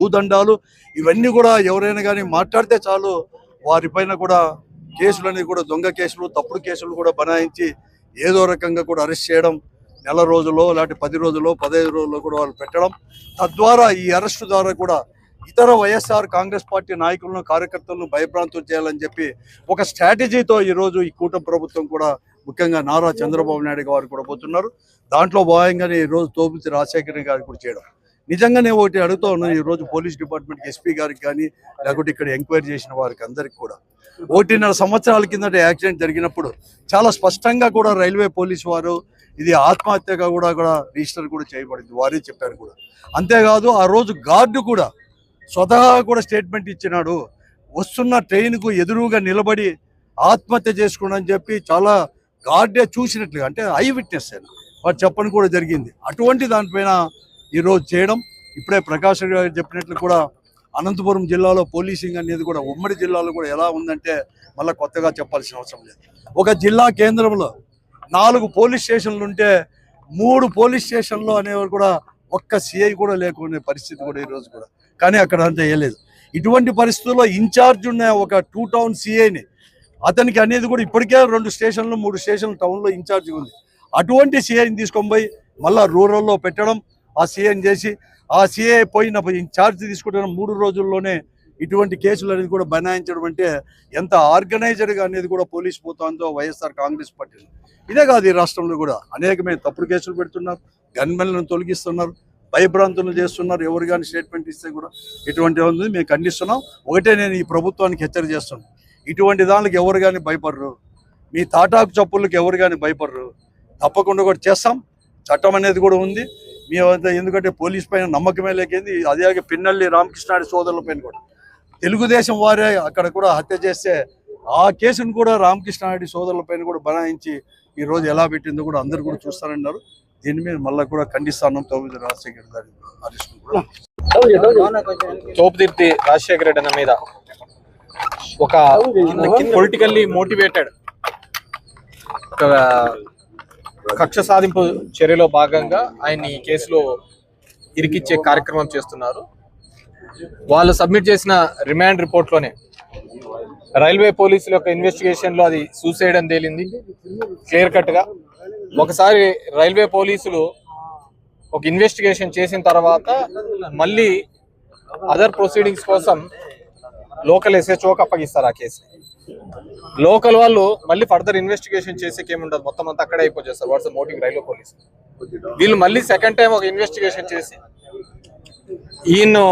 భూదండాలు ఇవన్నీ కూడా ఎవరైనా కానీ మాట్లాడితే చాలు వారిపైన కూడా కేసులన్నీ కూడా దొంగ కేసులు తప్పుడు కేసులు కూడా బనాయించి ఏదో రకంగా కూడా అరెస్ట్ చేయడం, నెల రోజుల్లో లాంటి 10 రోజుల్లో 15 రోజుల్లో కూడా వాళ్ళు పెట్టడం, తద్వారా ఈ అరెస్టు ద్వారా కూడా ఇతర వైఎస్ఆర్ కాంగ్రెస్ పార్టీ నాయకులను కార్యకర్తలను భయభ్రాంతులు చేయాలని చెప్పి ఒక స్ట్రాటజీతో ఈరోజు ఈ కూటమి ప్రభుత్వం కూడా ముఖ్యంగా నారా చంద్రబాబు నాయుడు గారు కూడా పోతున్నారు. దాంట్లో భాగంగానే ఈరోజు తోపుతి రాజశేఖర గారికి కూడా చేయడం. నిజంగానే ఒకటి అడుగుతూ ఉన్నాను, ఈరోజు పోలీస్ డిపార్ట్మెంట్ ఎస్పీ గారికి కానీ లేకుంటే ఇక్కడ ఎంక్వైరీ చేసిన వారికి అందరికి కూడా 1.5 సంవత్సరాల కిందట యాక్సిడెంట్ జరిగినప్పుడు చాలా స్పష్టంగా కూడా రైల్వే పోలీసు వారు ఇది ఆత్మహత్యగా కూడా రిజిస్టర్ కూడా చేయబడింది, వారే చెప్పారు కూడా. అంతేకాదు ఆ రోజు గార్డు కూడా స్వతహా కూడా స్టేట్మెంట్ ఇచ్చినాడు, వస్తున్న ట్రైన్కు ఎదురుగా నిలబడి ఆత్మహత్య చేసుకున్నాడని చెప్పి చాలా గార్డే చూసినట్లుగా, అంటే ఐ విట్నెస్ అయినా వారు చెప్పని కూడా జరిగింది. అటువంటి దానిపైన ఈరోజు చేయడం, ఇప్పుడే ప్రకాష్ గారు చెప్పినట్లు కూడా అనంతపురం జిల్లాలో పోలీసింగ్ అనేది కూడా ఉమ్మడి జిల్లాలో కూడా ఎలా ఉందంటే మళ్ళీ కొత్తగా చెప్పాల్సిన అవసరం లేదు. ఒక జిల్లా కేంద్రంలో 4 పోలీస్ స్టేషన్లు ఉంటే 3 పోలీస్ స్టేషన్లు అనేవారు కూడా ఒక్క సిఐ కూడా లేకునే పరిస్థితి కూడా ఈరోజు కూడా, కానీ అక్కడ అంతా వేయలేదు. ఇటువంటి పరిస్థితుల్లో ఇన్ఛార్జ్ ఉన్న ఒక 2 టౌన్ సిఐని అతనికి అనేది కూడా ఇప్పటికే 2 స్టేషన్లు 3 స్టేషన్లు టౌన్లో ఇన్ఛార్జ్ ఉంది. అటువంటి సిఐని తీసుకొని పోయి మళ్ళీ రూరల్లో పెట్టడం, ఆ సీఎం చేసి ఆ సీఏ పోయిన ఛార్జ్ తీసుకుంటున్న 3 రోజుల్లోనే ఇటువంటి కేసులు అనేది కూడా బనాయించడం అంటే ఎంత ఆర్గనైజర్గా అనేది కూడా పోలీసు పోతుందో వైఎస్ఆర్ కాంగ్రెస్ పార్టీ. ఇదే కాదు, ఈ రాష్ట్రంలో కూడా అనేకమైన తప్పుడు కేసులు పెడుతున్నారు, గన్మెన్లను తొలగిస్తున్నారు, భయభ్రాంతులు చేస్తున్నారు. ఎవరు కానీ స్టేట్మెంట్ ఇస్తే కూడా ఇటువంటి ఉంది మేము ఖండిస్తున్నాం. ఒకటే నేను ఈ ప్రభుత్వానికి హెచ్చరిక చేస్తున్నాను, ఇటువంటి దానికి ఎవరు కానీ భయపడరు, మీ తాటాకు చప్పుళ్ళకి ఎవరు కానీ భయపడరు, తప్పకుండా కూడా చేస్తాం. చట్టం అనేది కూడా ఉంది మేమంతా, ఎందుకంటే పోలీస్ పైన నమ్మకమే లేకేంది. అదే పిన్నెల్లి రామకృష్ణాడి సోదరుల పైన కూడా తెలుగుదేశం వారే అక్కడ కూడా హత్య చేస్తే ఆ కేసును కూడా రామకృష్ణారెడ్డి సోదరుల పైన కూడా బనాయించి ఈరోజు ఎలా పెట్టిందో కూడా అందరు కూడా చూస్తారన్నారు. దీని మీద మళ్ళీ కూడా ఖండిస్తాను. తోపుతి రాజశేఖర గారి అరెస్ట్ కూడా తోపుతిర్తి రాజశేఖర రెడ్డి అన్న మీద ఒక పొలిటికల్లీ మోటివేటెడ్ కక్ష సాధింపు చర్యలో భాగంగా ఆయన ఈ కేసులో ఇరికిచ్చే కార్యక్రమం చేస్తున్నారు. వాళ్ళు సబ్మిట్ చేసిన రిమాండ్ రిపోర్ట్లోనే రైల్వే పోలీసుల యొక్క ఇన్వెస్టిగేషన్లో అది సూసైడ్ అని తేలింది క్లియర్ కట్గా. ఒకసారి రైల్వే పోలీసులు ఒక ఇన్వెస్టిగేషన్ చేసిన తర్వాత మళ్ళీ అదర్ ప్రొసీడింగ్స్ కోసం లోకల్ ఎస్హెచ్ఓకి అప్పగిస్తారు ఆ కేసు. లోకల్ వాళ్ళు మళ్ళీ ఫర్దర్ ఇన్వెస్టిగేషన్ చేసేకి ఏముండదు, మొత్తం అంతా అక్కడే అయిపోచేస్తారు. వాట్స్ మోటింగ్ రైల్వే పోలీసు వీళ్ళు మళ్ళీ సెకండ్ టైం ఒక ఇన్వెస్టిగేషన్ చేసి ఈయన్ను